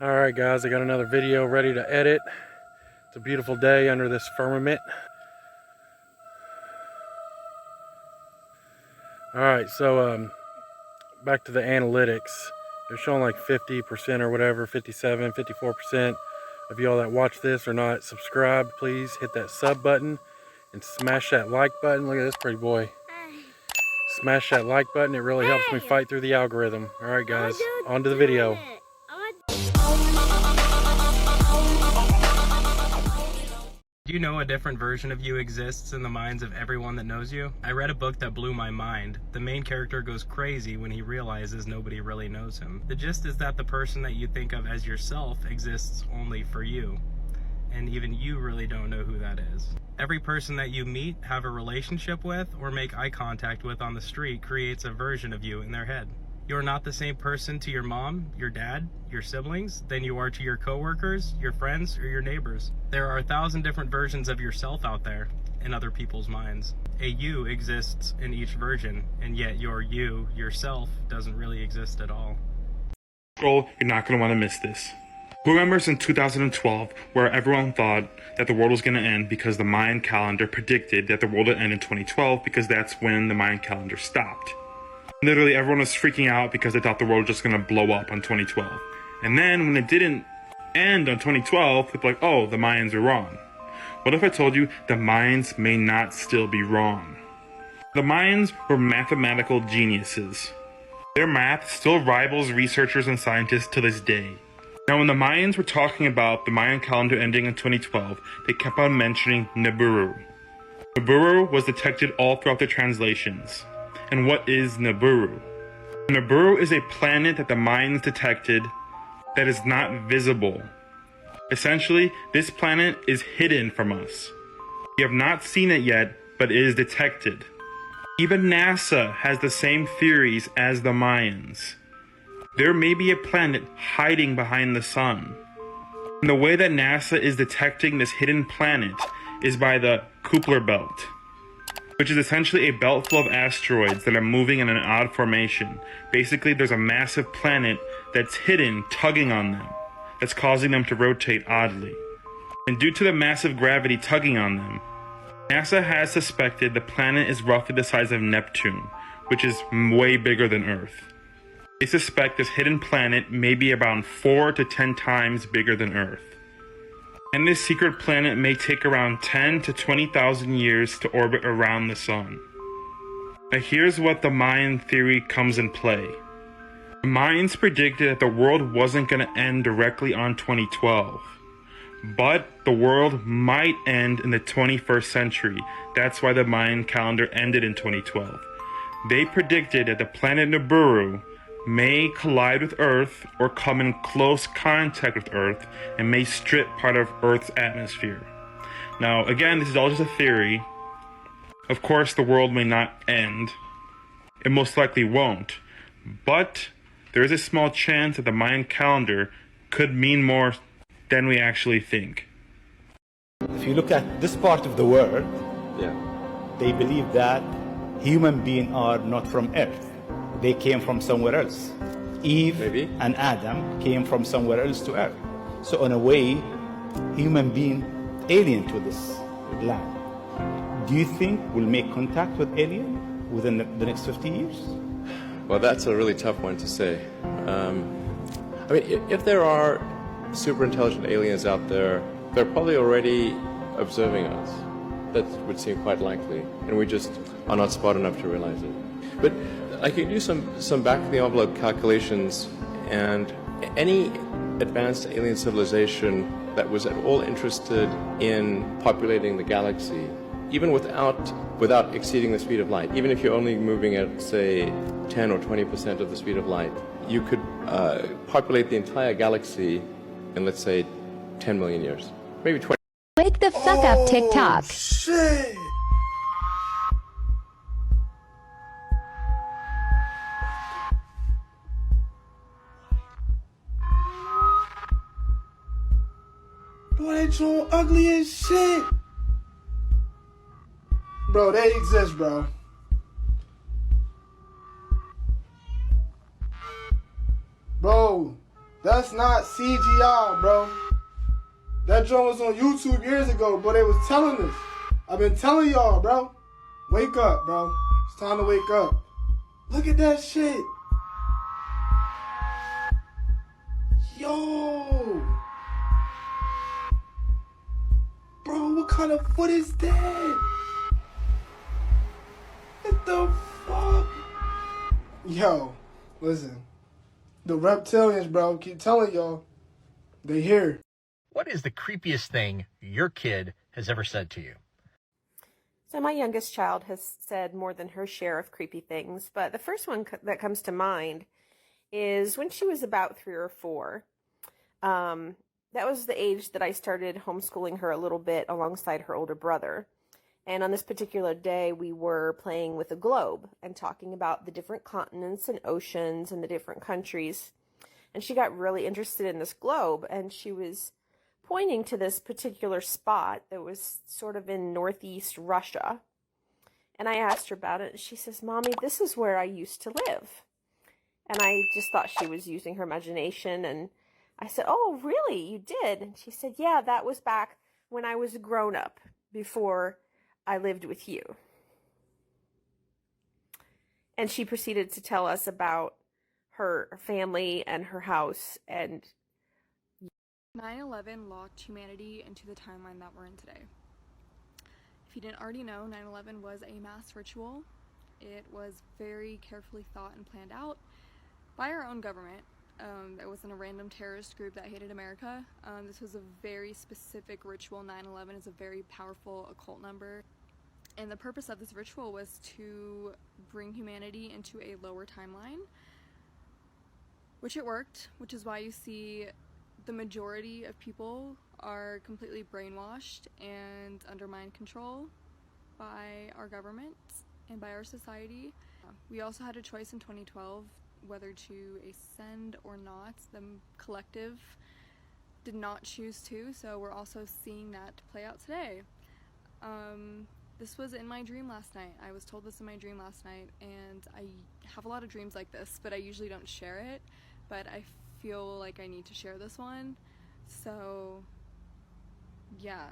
Alright guys, I got another video ready to edit. It's a beautiful day under this firmament. Alright, so back to the analytics. They're showing like 50% or whatever, 57, 54% of y'all that watch this are not subscribed. Please hit that sub button and smash that like button. Look at this pretty boy. Smash that like button, it really helps me fight through the algorithm. Alright guys, on to the video. Do you know a different version of you exists in the minds of everyone that knows you? I read a book that blew my mind. The main character goes crazy when he realizes nobody really knows him. The gist is that the person that you think of as yourself exists only for you. And even you really don't know who that is. Every person that you meet, have a relationship with, or make eye contact with on the street creates a version of you in their head. You're not the same person to your mom, your dad, your siblings, than you are to your coworkers, your friends, or your neighbors. There are 1,000 different versions of yourself out there in other people's minds. A you exists in each version, and yet your you, yourself, doesn't really exist at all. You're not going to want to miss this. Who remembers in 2012 where everyone thought that the world was going to end because the Mayan calendar predicted that the world would end in 2012 because that's when the Mayan calendar stopped. Literally everyone was freaking out because they thought the world was just going to blow up on 2012. And then when it didn't end on 2012, people were like, oh, the Mayans are wrong. What if I told you the Mayans may not still be wrong? The Mayans were mathematical geniuses. Their math still rivals researchers and scientists to this day. Now when the Mayans were talking about the Mayan calendar ending in 2012, they kept on mentioning Nibiru. Nibiru was detected all throughout the translations. And what is Nibiru? Nibiru is a planet that the Mayans detected that is not visible. Essentially, this planet is hidden from us. We have not seen it yet, but it is detected. Even NASA has the same theories as the Mayans. There may be a planet hiding behind the sun. And the way that NASA is detecting this hidden planet is by the Kuiper belt, which is essentially a belt full of asteroids that are moving in an odd formation. Basically, there's a massive planet that's hidden, tugging on them, that's causing them to rotate oddly. And due to the massive gravity tugging on them, NASA has suspected the planet is roughly the size of Neptune, which is way bigger than Earth. They suspect this hidden planet may be around 4 to 10 times bigger than Earth. And this secret planet may take around 10 to 20,000 years to orbit around the sun. Now here's what the Mayan theory comes in play. The Mayans predicted that the world wasn't going to end directly on 2012. But the world might end in the 21st century. That's why the Mayan calendar ended in 2012. They predicted that the planet Nibiru may collide with Earth or come in close contact with Earth and may strip part of Earth's atmosphere. Now, again, this is all just a theory. Of course, the world may not end. It most likely won't. But there is a small chance that the Mayan calendar could mean more than we actually think. If you look at this part of the world, they believe that human beings are not from Earth. They came from somewhere else. Eve and Adam came from somewhere else to Earth. So in a way, human being alien to this land. Do you think we'll make contact with alien within the next 50 years? Well, that's a really tough one to say. I mean, if there are super intelligent aliens out there, they're probably already observing us. That would seem quite likely, and we just are not smart enough to realize it. But I could do some back-of-the-envelope calculations, and any advanced alien civilization that was at all interested in populating the galaxy, even without exceeding the speed of light, even if you're only moving at, say, 10 or 20% of the speed of light, you could populate the entire galaxy in, let's say, 10 million years, maybe 20. Wake the fuck up, TikTok. Shit. Boy, they draw ugly as shit. Bro, they exist, bro. Bro, That's not CGI, bro. That joint was on YouTube years ago, but they was telling us. I've been telling y'all, bro. Wake up, bro. It's time to wake up. Look at that shit. Yo. Bro, what kind of foot is that? What the fuck? Yo, listen. The reptilians, bro, keep telling y'all. They here. What is the creepiest thing your kid has ever said to you? So my youngest child has said more than her share of creepy things, but the first one that comes to mind is when she was about 3 or 4. That was the age that I started homeschooling her a little bit alongside her older brother. And on this particular day, we were playing with a globe and talking about the different continents and oceans and the different countries. And she got really interested in this globe, and she was pointing to this particular spot that was sort of in northeast Russia. And I asked her about it, and she says, "Mommy, this is where I used to live." And I just thought she was using her imagination, and I said, "Oh, really? You did?" And she said, "Yeah, that was back when I was a grown-up, before I lived with you." And she proceeded to tell us about her family and her house. And 9/11 locked humanity into the timeline that we're in today. If you didn't already know, 9/11 was a mass ritual. It was very carefully thought and planned out by our own government. It wasn't a random terrorist group that hated America. This was a very specific ritual. 9/11 is a very powerful occult number. And the purpose of this ritual was to bring humanity into a lower timeline, which it worked, which is why you see the majority of people are completely brainwashed and under mind control by our government and by our society. We also had a choice in 2012 whether to ascend or not. The collective did not choose to, so we're also seeing that play out today. This was in my dream last night. I was told this in my dream last night, and I have a lot of dreams like this, but I usually don't share it, but I feel like I need to share this one. So yeah.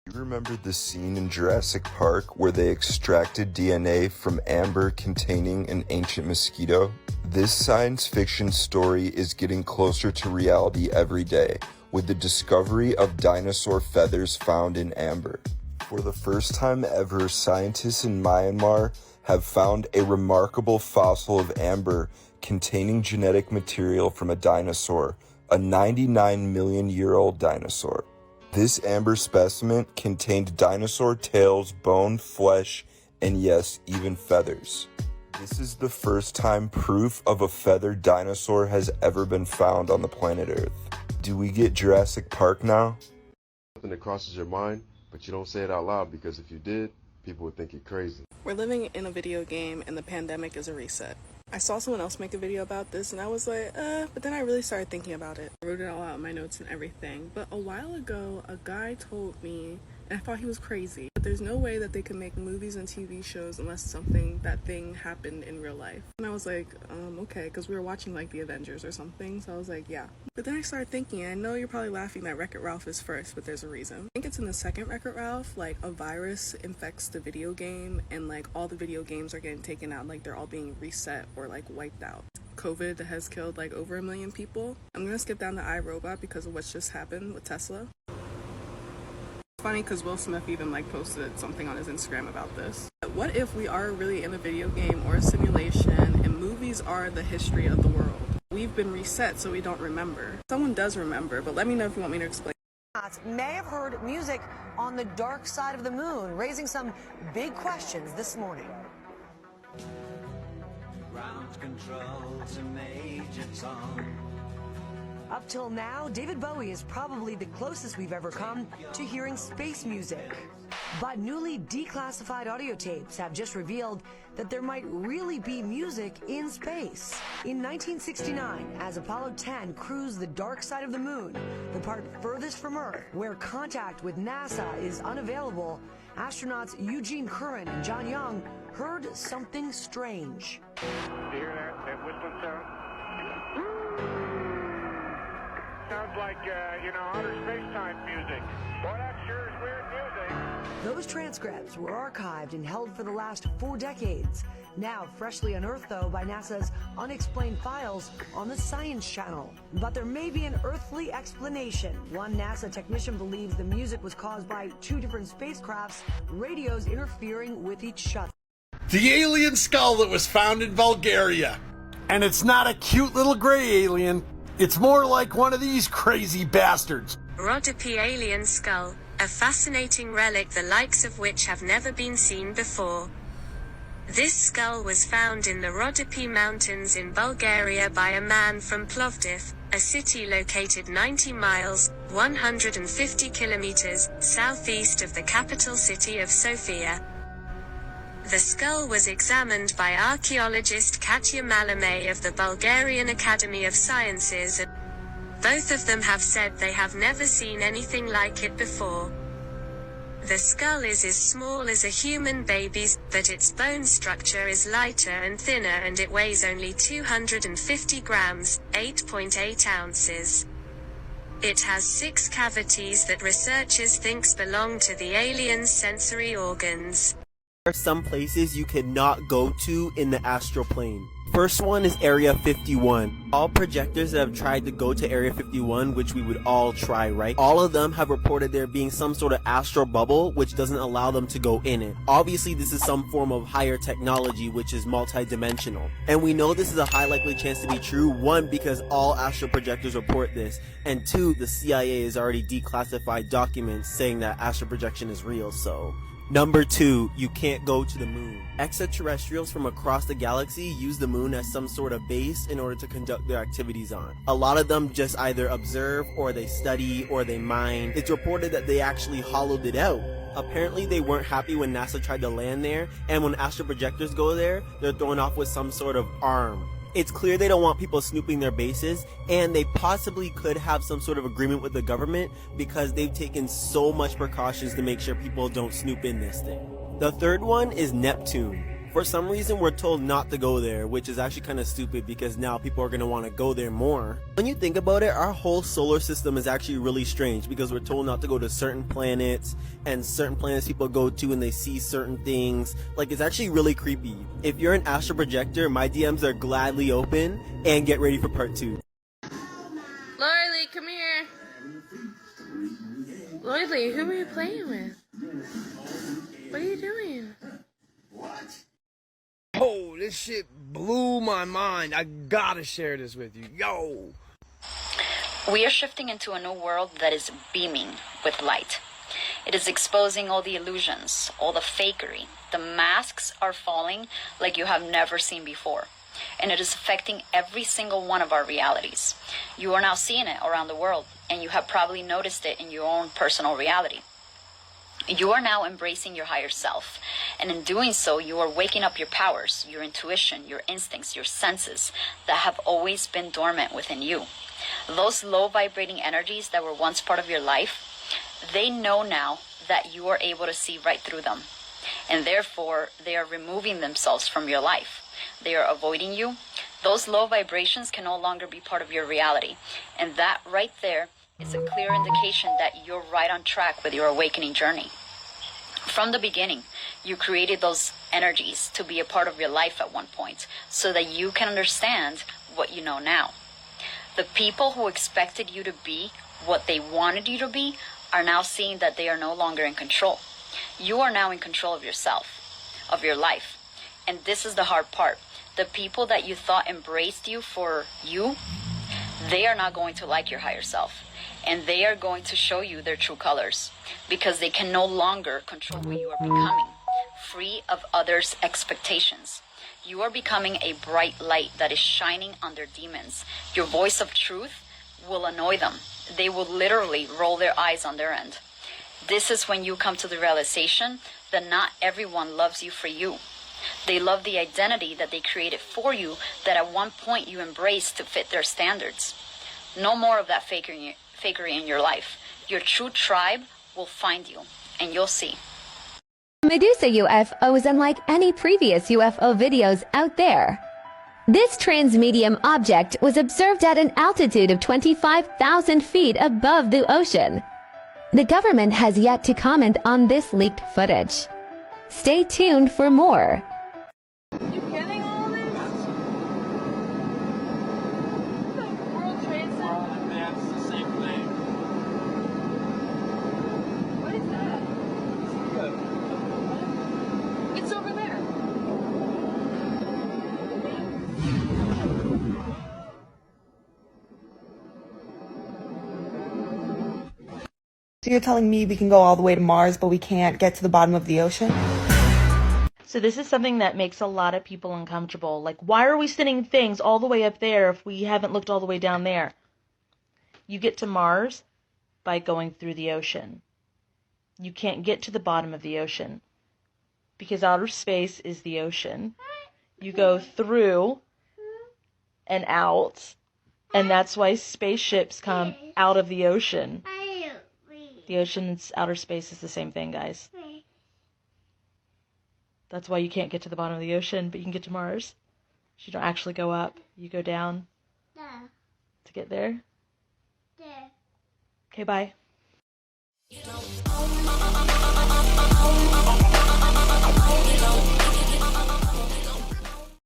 You remember the scene in Jurassic Park where they extracted DNA from amber containing an ancient mosquito? This science fiction story is getting closer to reality every day with the discovery of dinosaur feathers found in amber. For the first time ever, scientists in Myanmar have found a remarkable fossil of amber containing genetic material from a dinosaur, a 99-million-year-old dinosaur. This amber specimen contained dinosaur tails, bone, flesh, and yes, even feathers. This is the first time proof of a feathered dinosaur has ever been found on the planet Earth. Do we get Jurassic Park now? Something that crosses your mind, but you don't say it out loud, because if you did, people would think you're crazy. We're living in a video game, and the pandemic is a reset. I saw someone else make a video about this, and I was like, but then I really started thinking about it. I wrote it all out in my notes and everything, but a while ago, a guy told me, and I thought he was crazy, but there's no way that they can make movies and TV shows unless that thing happened in real life. And I was like, okay, because we were watching like the Avengers or something, so I was like, yeah. But then I started thinking, I know you're probably laughing that Wreck-It Ralph is first, but there's a reason. I think it's in the second Wreck-It Ralph, like a virus infects the video game, and like all the video games are getting taken out, like they're all being reset or like wiped out. COVID has killed like over 1 million people. I'm gonna skip down to iRobot because of what's just happened with Tesla. Funny because Will Smith even like posted something on his Instagram about this. What if we are really in a video game or a simulation and movies are the history of the world? We've been reset so we don't remember. Someone does remember, but let me know if you want me to explain. May have heard music on the dark side of the moon, raising some big questions this morning. Ground control to Major Tom. Up till now, David Bowie is probably the closest we've ever come to hearing space music. But newly declassified audio tapes have just revealed that there might really be music in space. In 1969, as Apollo 10 cruised the dark side of the moon, the part furthest from Earth, where contact with NASA is unavailable, astronauts Eugene Curran and John Young heard something strange. You hear that whistling sound? Sounds like, outer space-time music. Boy, that sure is weird music. Those transcripts were archived and held for the last 4 decades. Now freshly unearthed, though, by NASA's Unexplained Files on the Science Channel. But there may be an earthly explanation. One NASA technician believes the music was caused by 2 different spacecrafts' radios interfering with each other. The alien skull that was found in Bulgaria. And it's not a cute little gray alien. It's more like one of these crazy bastards. Rhodope alien skull, a fascinating relic the likes of which have never been seen before. This skull was found in the Rhodope Mountains in Bulgaria by a man from Plovdiv, a city located 90 miles, 150 kilometers, southeast of the capital city of Sofia. The skull was examined by archaeologist Katya Malamé of the Bulgarian Academy of Sciences, and both of them have said they have never seen anything like it before. The skull is as small as a human baby's, but its bone structure is lighter and thinner, and it weighs only 250 grams, 8.8 ounces. It has 6 cavities that researchers think belong to the alien's sensory organs. There are some places you cannot go to in the astral plane. First one is Area 51. All projectors that have tried to go to Area 51, which we would all try, right? All of them have reported there being some sort of astral bubble which doesn't allow them to go in it. Obviously, this is some form of higher technology which is multi-dimensional. And we know this is a high likely chance to be true, 1, because all astral projectors report this, and 2, the CIA has already declassified documents saying that astral projection is real, so... Number 2, you can't go to the moon. Extraterrestrials from across the galaxy use the moon as some sort of base in order to conduct their activities on. A lot of them just either observe, or they study, or they mine. It's reported that they actually hollowed it out. Apparently they weren't happy when NASA tried to land there, and when astral projectors go there, they're thrown off with some sort of arm. It's clear they don't want people snooping their bases, and they possibly could have some sort of agreement with the government because they've taken so much precautions to make sure people don't snoop in this thing. The third one is Neptune. For some reason, we're told not to go there, which is actually kind of stupid because now people are going to want to go there more. When you think about it, our whole solar system is actually really strange because we're told not to go to certain planets, and certain planets people go to and they see certain things. Like, it's actually really creepy. If you're an astral projector, my DMs are gladly open, and get ready for part 2. Lorelei, come here. Lorelei, who are you playing with? What are you doing? What? Oh, this shit blew my mind. I gotta share this with you. Yo! We are shifting into a new world that is beaming with light. It is exposing all the illusions, all the fakery. The masks are falling like you have never seen before. And it is affecting every single one of our realities. You are now seeing it around the world, and you have probably noticed it in your own personal reality. You are now embracing your higher self, and in doing so, you are waking up your powers, your intuition, your instincts, your senses that have always been dormant within you. Those low vibrating energies that were once part of your life, they know now that you are able to see right through them, and therefore they are removing themselves from your life. They are avoiding you. Those low vibrations can no longer be part of your reality, and that right there is a clear indication that you're right on track with your awakening journey. From the beginning, you created those energies to be a part of your life at one point so that you can understand what you know now. The people who expected you to be what they wanted you to be are now seeing that they are no longer in control. You are now in control of yourself, of your life. And this is the hard part. The people that you thought embraced you for you, they are not going to like your higher self. And they are going to show you their true colors because they can no longer control who you are becoming, free of others' expectations. You are becoming a bright light that is shining on their demons. Your voice of truth will annoy them. They will literally roll their eyes on their end. This is when you come to the realization that not everyone loves you for you. They love the identity that they created for you that at one point you embraced to fit their standards. No more of that fakery in your life. Your true tribe will find you, and you'll see. Medusa UFO is unlike any previous UFO videos out there. This transmedium object was observed at an altitude of 25,000 feet above the ocean. The government has yet to comment on this leaked footage. Stay tuned for more. You getting all this? The World Trade Center? That's the same thing. What is that? It's over there. So you're telling me we can go all the way to Mars, but we can't get to the bottom of the ocean? So this is something that makes a lot of people uncomfortable. Like, why are we sending things all the way up there if we haven't looked all the way down there? You get to Mars by going through the ocean. You can't get to the bottom of the ocean because outer space is the ocean. You go through and out, and that's why spaceships come out of the ocean. The ocean and outer space is the same thing, guys. That's why you can't get to the bottom of the ocean, but you can get to Mars. You don't actually go up. You go down to get there. Okay, bye. You know,